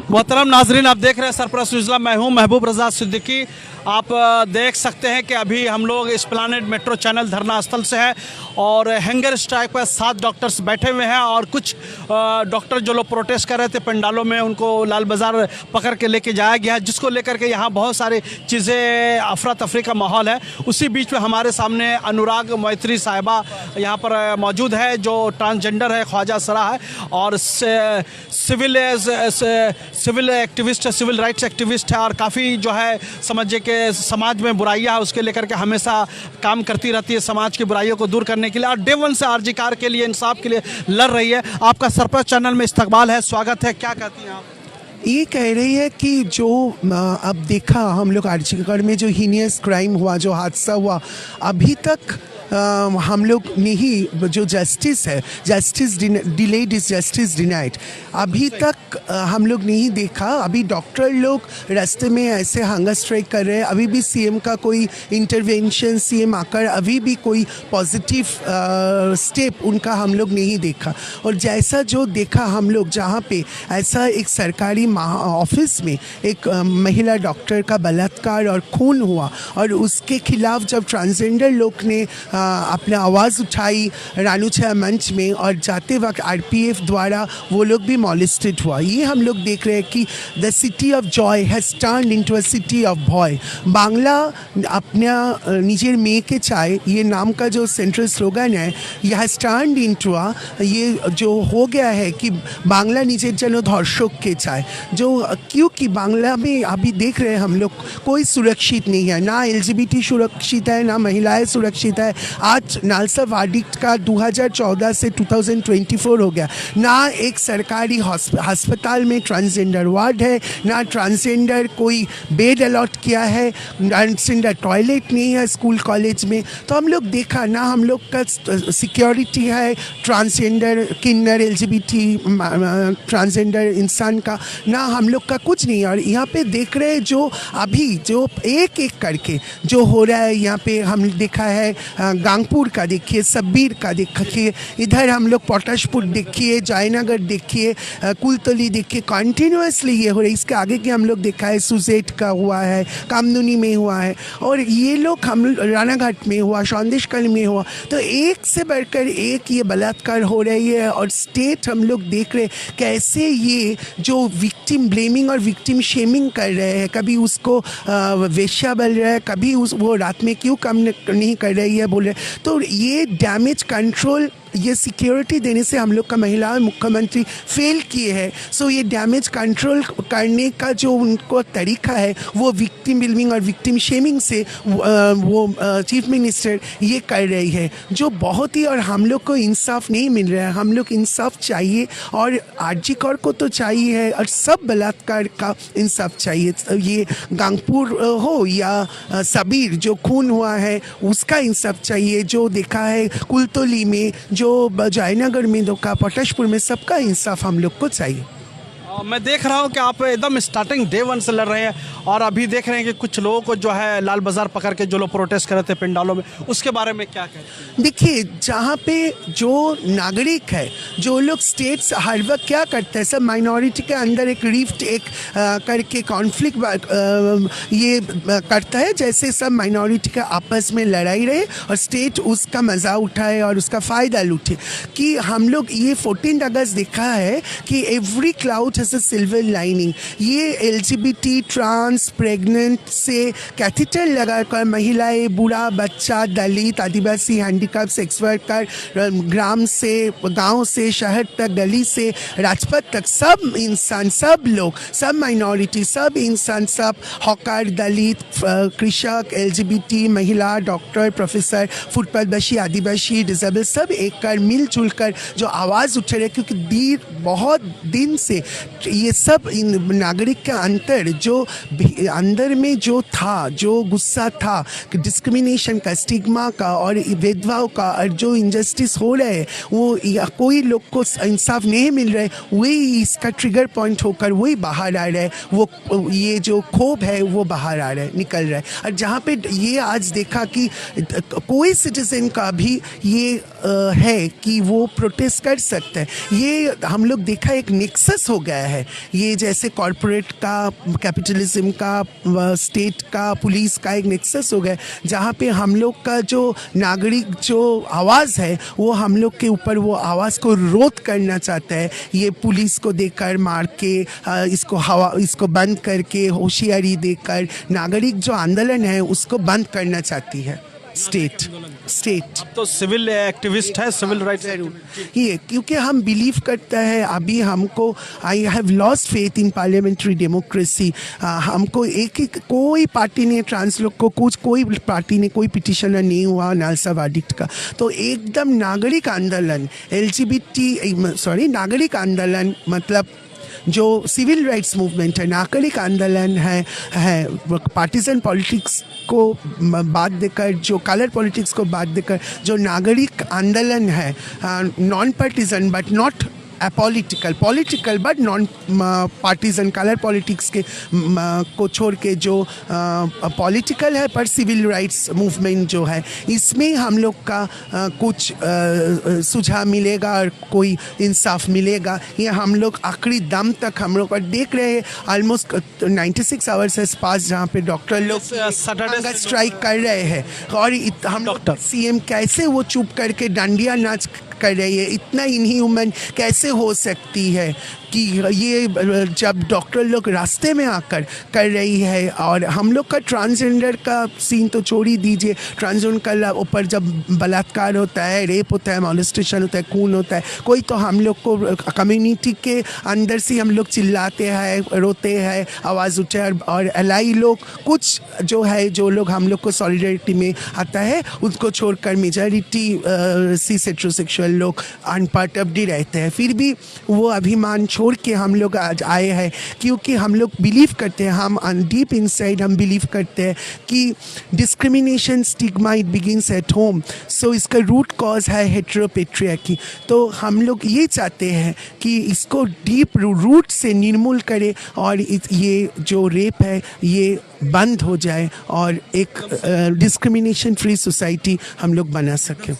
मोहतरम नाजरीन, आप देख रहे हैं सरपरस्त न्यूज़। मैं हूं महबूब रज़ा सिद्दीकी। आप देख सकते हैं कि अभी हम लोग एस्प्लैनेड मेट्रो चैनल धरना स्थल से है और हैंगर स्ट्राइक पर 7 डॉक्टर्स बैठे हुए हैं और कुछ डॉक्टर जो लोग प्रोटेस्ट कर रहे थे पंडालों में, उनको लाल बाज़ार पकड़ के लेके जाया गया है, जिसको लेकर के यहाँ बहुत सारी चीज़ें अफरा तफरी का माहौल है। उसी बीच में हमारे सामने अनुराग मैत्री साहिबा यहाँ पर मौजूद है, जो ट्रांसजेंडर है, ख्वाजा सरा है और सिविल एक्टिविस्ट है, सिविल राइट्स एक्टिविस्ट है और काफ़ी जो है समझिए कि समाज में बुराइयां है उसके लेकर के हमेशा काम करती रहती है, समाज की बुराइयों को दूर करने के लिए और डे वन से आरजी कार के लिए, इंसाफ के लिए लड़ रही है। आपका सरपंच चैनल में इस्तकबाल है, स्वागत है। क्या कहती हैं आप? ये कह रही है कि जो अब देखा हम लोग आरजीकर में जो हीनियस क्राइम हुआ, जो हादसा हुआ, अभी तक हम लोग ने ही जो जस्टिस है, justice delayed is justice denied, अभी तक हम लोग नहीं देखा। अभी डॉक्टर लोग रास्ते में ऐसे हंगर स्ट्राइक कर रहे हैं, अभी भी सीएम का कोई इंटरवेंशन, सीएम आकर अभी भी कोई पॉजिटिव स्टेप उनका हम लोग नहीं देखा। और जैसा जो देखा हम लोग, जहाँ पे ऐसा एक सरकारी ऑफिस में एक महिला डॉक्टर का बलात्कार और खून हुआ और उसके खिलाफ जब ट्रांसजेंडर लोग ने अपना आवाज़ उठाई रानूचा मंच में और जाते वक्त आरपीएफ द्वारा वो लोग भी मॉलेस्टेड हुआ। ये हम लोग देख रहे हैं कि the city of joy has turned into a city of भॉय। बांग्ला अपना निजेर मेये के चाय, ये नाम का जो सेंट्रल स्लोगन है, ये हैज़ टर्न्ड इनटू ये जो हो गया है कि बांग्ला निजेर जनो धर्षक के चाय, जो क्योंकि बांग्ला में अभी देख रहे हैं हम लोग कोई सुरक्षित नहीं है, ना एलजीबीटी सुरक्षित है, ना महिलाएं सुरक्षित है। आज नालसा वार्डिक्ट का 2014 से 2024 हो गया, ना एक सरकारी अस्पताल में ट्रांसजेंडर वार्ड है, ना ट्रांसजेंडर कोई बेड अलॉट किया है, ट्रांसजेंडर टॉयलेट नहीं है स्कूल कॉलेज में। तो हम लोग देखा ना हम लोग का सिक्योरिटी है ट्रांसजेंडर किन्नर एलजीबीटी ट्रांसजेंडर इंसान का, ना हम लोग का कुछ नहीं है। और यहाँ पे देख रहे हैं जो अभी जो एक एक करके जो हो रहा है, यहाँ पे हम देखा है गांगपुर का देखिए, सब्बीर का देखिए, इधर हम लोग पोटाशपुर देखिए, जयनगर देखिए, कुलतली देखिए, कंटिन्यूसली ये हो रही है। इसके आगे के हम लोग देखा है सुजेट का हुआ है, कामदुनी में हुआ है और ये लोग हम रानाघाट में हुआ, सौंदेशकल में हुआ। तो एक से बढ़कर एक ये बलात्कार हो रही है और स्टेट हम लोग देख रहे कैसे ये जो विक्टिम ब्लेमिंग और विक्टिम शेमिंग कर रहे हैं, कभी उसको वेश्या बोल रहा है, कभी वो रात में क्यों कम नहीं कर रही है बोल रहे। तो ये डैमेज कंट्रोल, ये सिक्योरिटी देने से हम लोग का महिला मुख्यमंत्री फेल किए हैं। सो ये डैमेज कंट्रोल करने का जो उनको तरीका है वो विक्टिम ब्लेमिंग और विक्टिम शेमिंग से वो चीफ मिनिस्टर ये कर रही है, जो बहुत ही, और हम लोग को इंसाफ नहीं मिल रहा है। हम लोग इंसाफ चाहिए और आरजी कौर को तो चाहिए है और सब बलात्कार का इंसाफ चाहिए। ये गांगपुर हो या सबीर जो खून हुआ है उसका इंसाफ चाहिए, जो देखा है कुलतली में, जो जयनगर में धोखा, पोटाशपुर में, सबका इंसाफ हम लोग को चाहिए। मैं देख रहा हूँ कि आप एकदम स्टार्टिंग डे वन से लड़ रहे हैं और अभी देख रहे हैं कि कुछ लोगों को जो है लाल बाज़ार पकड़ के जो लोग प्रोटेस्ट कर रहे थे पंडालों में, उसके बारे में क्या कहते हैं? देखिए, जहाँ पे जो नागरिक है, जो लोग स्टेट्स हर वक्त क्या करते हैं, सब माइनॉरिटी के अंदर एक रिफ्ट एक करके कॉन्फ्लिक्ट ये करता है, जैसे सब माइनॉरिटी का आपस में लड़ाई रहे और स्टेट उसका मज़ा उठाए और उसका फ़ायदा लूटे। कि हम लोग ये 14 अगस्त देखा है कि every cloud has a silver lining. ये एलजीबीटी, ट्रांस, प्रेग्नेंट से कैथेटर लगाकर महिलाएं, बूढ़ा, बच्चा, दलित, आदिवासी, हैंडीकैप, सेक्स वर्कर, ग्राम से, गांव से, शहर तक, गली से राजपथ तक, सब इंसान, सब लोग, सब माइनॉरिटी, सब इंसान, सब हॉकर, दलित, कृषक, एलजीबीटी, महिला, डॉक्टर, प्रोफेसर, फुटपाथवासी, आदिवासी, डिसेबल, सब एक कर मिलजुल कर जो आवाज़ उठ रहे, क्योंकि बहुत दिन से ये सब नागरिक के अंतर जो अंदर में जो था, जो गुस्सा था कि डिस्क्रिमिनेशन का, स्टिग्मा का और भेदभाव का, और जो इनजस्टिस हो रहे हैं वो कोई लोग को इंसाफ नहीं मिल रहा है, वही इसका ट्रिगर पॉइंट होकर वही बाहर आ रहा है। वो ये जो क्षोभ है वो बाहर आ रहा है, निकल रहा है। और जहाँ पे ये आज देखा कि कोई सिटीजन का भी ये है कि वो प्रोटेस्ट कर सकते हैं, ये हम लोग देखा एक नेक्सस हो गया है। ये जैसे कॉरपोरेट का, कैपिटलिज्म का, स्टेट का, पुलिस का एक नेक्सस हो गया, जहाँ पे हम लोग का जो नागरिक जो आवाज़ है वो हम लोग के ऊपर वो आवाज़ को रोध करना चाहता है। ये पुलिस को देकर मार के, इसको बंद करके, होशियारी देकर नागरिक जो आंदोलन है उसको बंद करना चाहती है स्टेट। अब तो सिविल एक्टिविस्ट है, सिविल राइट्स ये क्योंकि हम बिलीव करता है, अभी हमको I have lost faith in parliamentary democracy. हमको एक कोई पार्टी ने ट्रांस लोग को कोई पार्टी ने कोई पिटिशनर नहीं हुआ नालसा वर्डिक्ट का। तो एकदम नागरिक आंदोलन, नागरिक आंदोलन मतलब जो सिविल राइट्स मूवमेंट है, नागरिक आंदोलन है पार्टीजन पॉलिटिक्स को बात देकर, जो कलर पॉलिटिक्स को बात देकर जो नागरिक आंदोलन है, non partisan but not political but non partisan, colour politics के को छोड़ के जो पॉलिटिकल है पर सिविल राइट्स मूवमेंट जो है, इसमें हम लोग का कुछ सुझाव मिलेगा और कोई इंसाफ मिलेगा। ये हम लोग आखिरी दम तक हम लोग देख रहे हैं। ऑलमोस्ट 96 आवर्स है पास जहाँ पे डॉक्टर लोग सैटरडे स्ट्राइक कर रहे हैं, और हम डॉक्टर सीएम कैसे वो चुप करके डांडिया नाच कर रही है। इतना इनह्यूमन कैसे हो सकती है कि ये जब डॉक्टर लोग रास्ते में आकर कर रही है। और हम लोग का ट्रांसजेंडर का सीन तो छोड़ ही दीजिए, ट्रांसजेंडर का ऊपर जब बलात्कार होता है, रेप होता है, मॉलेस्टेशन होता है, खून होता है, कोई तो हम लोग को कम्युनिटी के अंदर से हम लोग चिल्लाते हैं, रोते हैं, आवाज़ उठे। और एलाई लोग कुछ जो है, जो लोग हम लोग को सॉलिडरिटी में आता है, उसको छोड़कर मेजॉरिटी सीस हेटेरोसेक्सुअल लोग अनपार्ट ऑफ डी रहते हैं। फिर भी वो अभिमान छोड़ के हम लोग आज आए हैं, क्योंकि हम लोग बिलीव करते हैं, हम डीप इनसाइड हम बिलीव करते हैं कि discrimination, stigma, it begins at home. So इसका रूट कॉज है हेटेरोपेट्रियार्की। तो हम लोग ये चाहते हैं कि इसको डीप रूट से निर्मूल करें और ये जो रेप है ये बंद हो जाए और एक डिस्क्रिमिनेशन फ्री सोसाइटी हम लोग बना सकें।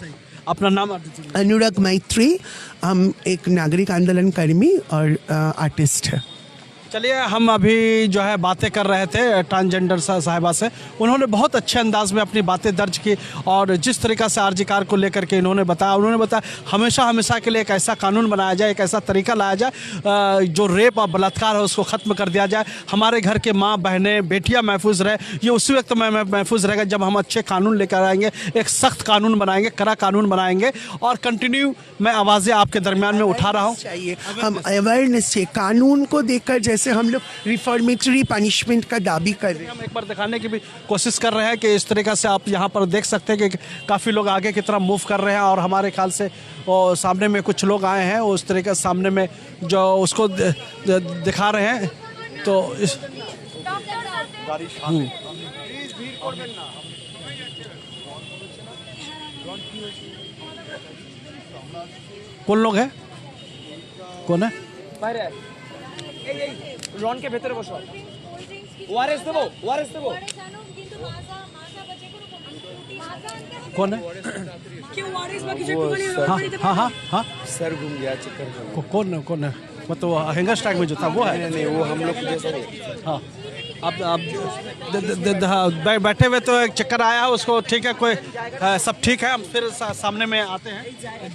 अपना नाम? अनुराग मैत्री। हम एक नागरिक आंदोलन कर्मी और आर्टिस्ट है। चलिए, हम अभी जो है बातें कर रहे थे ट्रांसजेंडर साहिबा से। उन्होंने बहुत अच्छे अंदाज में अपनी बातें दर्ज की और जिस तरीक़ा से आरजी कार को लेकर के उन्होंने बताया हमेशा के लिए एक ऐसा कानून बनाया जाए, एक ऐसा तरीका लाया जाए जो रेप और बलात्कार है उसको ख़त्म कर दिया जाए। हमारे घर के माँ, बहनें, बेटियाँ महफूज रहे। ये उसी वक्त महफूज रहेगा जब हम अच्छे कानून लेकर आएंगे, एक सख्त कानून बनाएंगे, कड़ा कानून बनाएंगे। और कंटिन्यू मैं आवाज़ें आपके दरमियान में उठा रहा हूँ। चाहिए हम अवेयरनेस चाहिए कानून को देखकर, जैसे हम लोग रिफॉर्मेटरी पनिशमेंट का दाबी कर रहे हैं। हम एक बार दिखाने की भी कोशिश कर रहे हैं कि इस तरीक़ा से आप यहाँ पर देख सकते हैं कि काफ़ी लोग आगे की तरफ मूव कर रहे हैं और हमारे ख्याल से वो सामने में कुछ लोग आए हैं उस तरीके से सामने में जो उसको दिखा रहे हैं। तो इस कौन लोग हैं? कौन है? রন কে ভেতরে বসো ওআরএস দেবো कौन है? हाँ सर घूम गया चक्कर कौन है? मतलब हैंगर स्ट्राइक में जो था वो है? नहीं वो हम लोग जैसा। हाँ, अब बैठे हुए तो एक चक्कर आया है उसको, ठीक है, कोई सब ठीक है। हम फिर सामने में आते हैं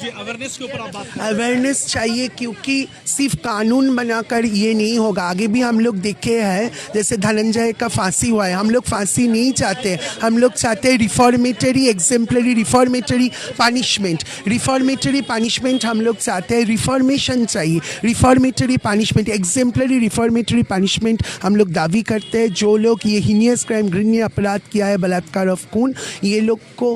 जी। अवेयरनेस के ऊपर आप बात। अवेयरनेस चाहिए क्योंकि सिर्फ कानून बनाकर ये नहीं होगा। आगे भी हम लोग देखे हैं, जैसे धनंजय का फांसी हुआ है। हम लोग फांसी नहीं चाहते, हम लोग चाहते हैं रिफॉर्मेटरी, एग्जेम्पलरी रिफॉर्मेटरी पनिशमेंट हम लोग चाहते हैं। रिफॉर्मेशन चाहिए, reformatory punishment, exemplary reformatory punishment हम लोग दावी करते हैं। जो लोग ये हीनियस क्राइम, घृण्य अपराध किया है, बलात्कार और खून, ये लोग को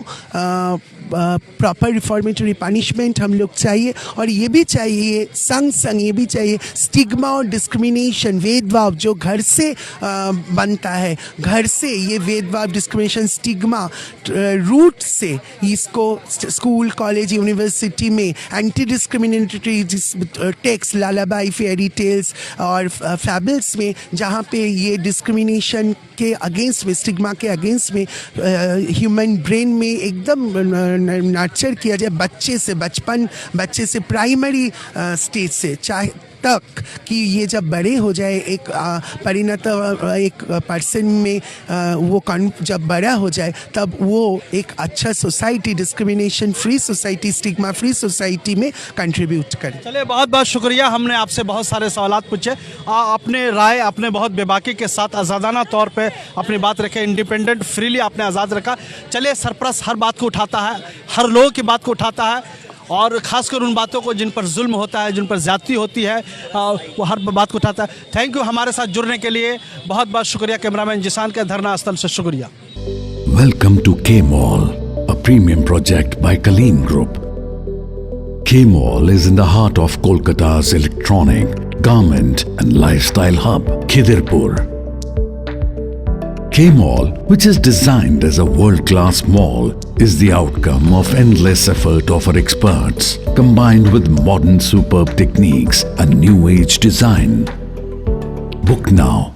प्रॉपर रिफॉर्मेटरी पनिशमेंट हम लोग चाहिए, और ये भी चाहिए संग संग ये भी चाहिए स्टिग्मा और डिस्क्रिमिनेशन, भेदभाव जो घर से बनता है, घर से ये भेदभाव डिस्क्रिमिनेशन स्टिग्मा रूट से इसको स्कूल कॉलेज यूनिवर्सिटी में anti discriminatory text lullaby fairy tales और फैबल्स में जहाँ पे ये डिस्क्रिमिनेशन के अगेंस्ट में स्टिग्मा के अगेंस्ट में ह्यूमन ब्रेन में एकदम नर्चर किया जाए बच्चे से प्राइमरी स्टेज से चाहे तक कि ये जब बड़े हो जाए एक परिणत एक पर्सन में वो जब बड़ा हो जाए तब वो एक अच्छा society, discrimination free society, stigma free society में कंट्रीब्यूट करे। चलिए बहुत बहुत शुक्रिया, हमने आपसे बहुत सारे सवालात पूछे, अपने राय आपने बहुत बेबाकी के साथ आज़ादाना तौर पे अपनी बात रखे, इंडिपेंडेंट फ्रीली आपने आज़ाद रखा। चलिए सरप्रस्त हर बात को उठाता है, हर लोगों की बात को उठाता है, और ख़ासकर उन बातों को जिन पर जुल्म होता है, जिन पर ज़्यादती होती है, वो हर बात को उठाता है। थैंक यू हमारे साथ जुड़ने के लिए, बहुत बहुत शुक्रिया। कैमरामैन जिसान के धरना स्थल से शुक्रिया। Welcome to K-Mall, a premium project by Kaleen Group. K-Mall is in the heart of Kolkata's electronic, garment and lifestyle hub, Khidirpur. K-Mall, which is designed as a world-class mall, is the outcome of endless effort of our experts, combined with modern superb techniques and new age design. Book now